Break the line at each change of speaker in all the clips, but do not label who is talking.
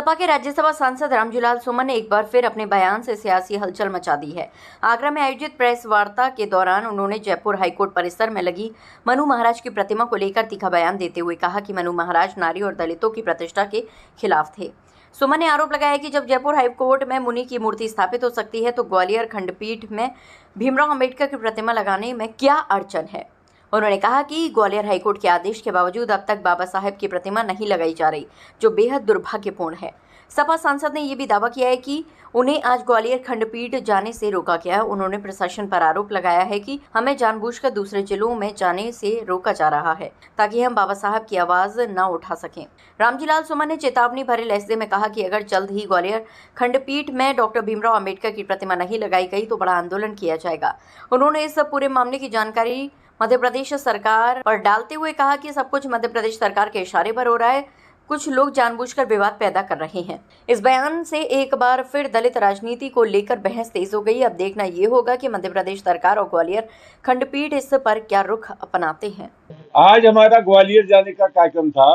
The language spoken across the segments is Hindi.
सपा के राज्यसभा सांसद रामजीलाल सुमन ने एक बार फिर अपने बयान से सियासी हलचल मचा दी है। आगरा में आयोजित प्रेस वार्ता के दौरान उन्होंने जयपुर हाईकोर्ट परिसर में लगी मनु महाराज की प्रतिमा को लेकर तीखा बयान देते हुए कहा कि मनु महाराज नारी और दलितों की प्रतिष्ठा के खिलाफ थे। सुमन ने आरोप लगाया कि जब जयपुर हाईकोर्ट में मुनि की मूर्ति स्थापित हो सकती है तो ग्वालियर खंडपीठ में भीमराव अंबेडकर की प्रतिमा लगाने में क्या अड़चन है। उन्होंने कहा कि ग्वालियर हाईकोर्ट के आदेश के बावजूद अब तक बाबा साहेब की प्रतिमा नहीं लगाई जा रही, जो बेहद दुर्भाग्यपूर्ण है। सपा सांसद ने यह भी दावा किया है कि उन्हें आज ग्वालियर खंडपीठ जाने से रोका गया। उन्होंने प्रशासन पर आरोप लगाया है कि हमें जानबूझकर दूसरे जिलों में जाने से रोका जा रहा है ताकि हम बाबा साहब की आवाज न उठा सकें। रामजीलाल सुमन ने चेतावनी भरे लहजे में कहा कि अगर जल्द ही ग्वालियर खंडपीठ में डॉक्टर भीमराव अंबेडकर की प्रतिमा नहीं लगाई गई तो बड़ा आंदोलन किया जाएगा। उन्होंने इस पूरे मामले की जानकारी मध्य प्रदेश सरकार पर डालते हुए कहा कि सब कुछ मध्य प्रदेश सरकार के इशारे पर हो रहा है। कुछ लोग जानबूझकर विवाद पैदा कर रहे हैं। इस बयान से एक बार फिर दलित राजनीति को लेकर बहस तेज हो गई। अब देखना ये होगा कि मध्य प्रदेश सरकार और ग्वालियर खंडपीठ इस पर क्या रुख अपनाते हैं।
आज हमारा ग्वालियर जाने का कार्यक्रम था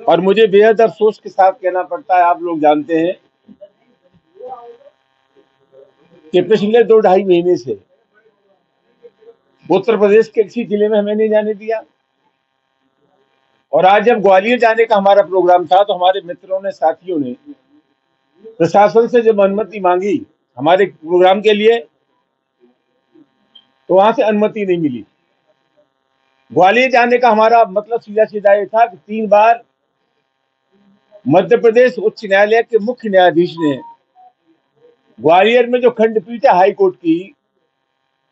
और मुझे बेहद अफसोस के साथ कहना पड़ता है, आप लोग जानते हैं कि पिछले 2-2.5 महीने से उत्तर प्रदेश के किसी जिले में हमें नहीं जाने दिया। और आज जब ग्वालियर जाने का हमारा प्रोग्राम था तो हमारे मित्रों ने, साथियों ने प्रशासन से जब अनुमति मांगी हमारे प्रोग्राम के लिए तो वहां से अनुमति नहीं मिली। ग्वालियर जाने का हमारा मतलब सीधा सीधा ये था कि 3 बार मध्य प्रदेश उच्च न्यायालय के मुख्य न्यायाधीश ने ग्वालियर में जो खंडपीठ है हाई कोर्ट की,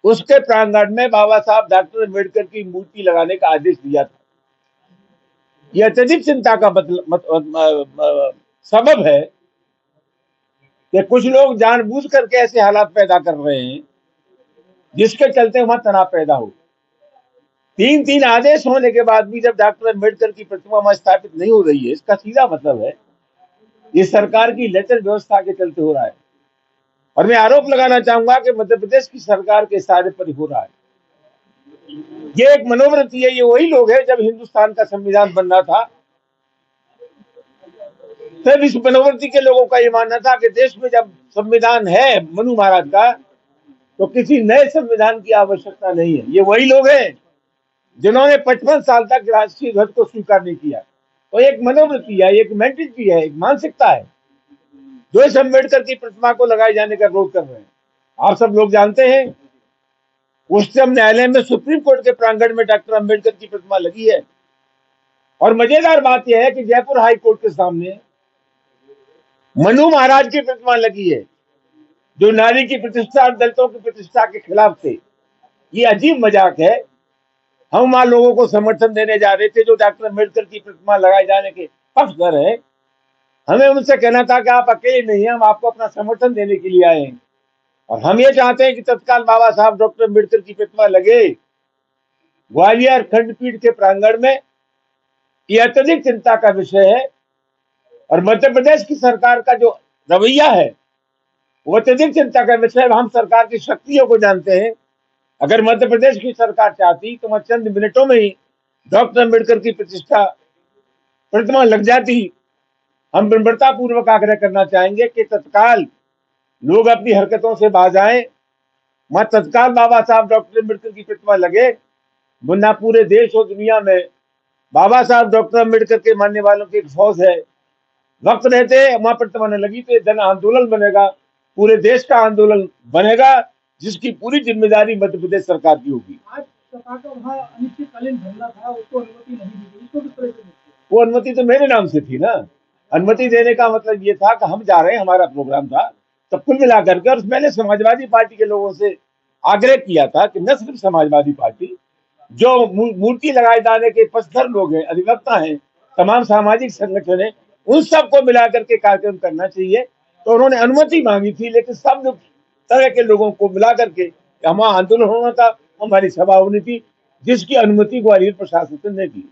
उसके प्रांगण में बाबा साहब डॉक्टर अम्बेडकर की मूर्ति लगाने का आदेश दिया था। यह अत्यधिक चिंता का सबब है कि कुछ लोग जानबूझ करके ऐसे हालात पैदा कर रहे हैं जिसके चलते वहां तनाव पैदा हो। 3 आदेश होने के बाद भी जब डॉक्टर अम्बेडकर की प्रतिमा वहां स्थापित नहीं हो रही है, इसका सीधा मतलब है ये सरकार की लेटर व्यवस्था के चलते हो रहा है। और मैं आरोप लगाना चाहूंगा कि मध्य प्रदेश की सरकार के इशारे पर हो रहा है। ये एक मनोवृत्ति है। ये वही लोग हैं, जब हिंदुस्तान का संविधान बन रहा था तब इस मनोवृत्ति के लोगों का ये मानना था कि देश में जब संविधान है मनु महाराज का तो किसी नए संविधान की आवश्यकता नहीं है। ये वही लोग हैं जिन्होंने 55 साल तक राष्ट्रीय ध्वज को स्वीकार नहीं किया। तो एक मनोवृत्ति है, एक मेंटिलिटी है, एक मानसिकता है जो इस अम्बेडकर की प्रतिमा को लगाए जाने का विरोध कर रहे हैं। आप सब लोग जानते हैं उच्चतम न्यायालय में, सुप्रीम कोर्ट के प्रांगण में डॉक्टर अम्बेडकर की प्रतिमा लगी है। और मजेदार बात यह है कि जयपुर हाई कोर्ट के सामने मनु महाराज की प्रतिमा लगी है जो नारी की प्रतिष्ठा और दलितों की प्रतिष्ठा के खिलाफ थे। ये अजीब मजाक है। हम वहां लोगों को समर्थन देने जा रहे थे जो डॉक्टर अम्बेडकर की प्रतिमा लगाए जाने के पक्षधर है। हमें उनसे कहना था कि आप अकेले नहीं हैं, हम आपको अपना समर्थन देने के लिए आए हैं और हम ये चाहते हैं कि तत्काल बाबा साहब डॉक्टर अम्बेडकर की प्रतिमा लगे ग्वालियर खंडपीठ के प्रांगण में। यह अत्यधिक चिंता का विषय है और मध्य प्रदेश की सरकार का जो रवैया है वो अत्यधिक चिंता का विषय है। हम सरकार की शक्तियों को जानते हैं। अगर मध्य प्रदेश की सरकार चाहती तो वह चंद मिनटों में ही डॉक्टर अम्बेडकर की प्रतिमा लग जाती। हम विनम्रता पूर्वक आग्रह करना चाहेंगे कि तत्काल लोग अपनी हरकतों से बाज आए, वहां तत्काल बाबा साहब डॉक्टर अम्बेडकर की प्रतिमा लगे, वरना पूरे देश और दुनिया में बाबा साहब डॉक्टर अम्बेडकर के मानने वालों की एक फौज है। वक्त रहते वहां प्रतिमा न लगी तो जन आंदोलन बनेगा, पूरे देश का आंदोलन बनेगा जिसकी पूरी जिम्मेदारी मध्य प्रदेश सरकार की होगी।
आज सपा का वहां अनिश्चितकालीन धरना था, उसको अनुमति नहीं दी गई, इसको किस तरह से देखते हैं?
वो अनुमति तो मेरे नाम से थी ना। अनुमति देने का मतलब ये था कि हम जा रहे हैं, हमारा प्रोग्राम था। तो कुल मिलाकर के, और मैंने समाजवादी पार्टी के लोगों से आग्रह किया था कि न सिर्फ समाजवादी पार्टी, जो मूर्ति लगाए जाने के पक्षधर लोग हैं, अधिवक्ता हैं, तमाम सामाजिक संगठन है, उन सबको मिलाकर के कार्यक्रम करना चाहिए। तो उन्होंने अनुमति मांगी थी, लेकिन सब तरह के लोगों को मिला करके हमारा आंदोलन होना था, हमारी सभा होनी थी, जिसकी अनुमति ग्वालियर प्रशासन ने दी।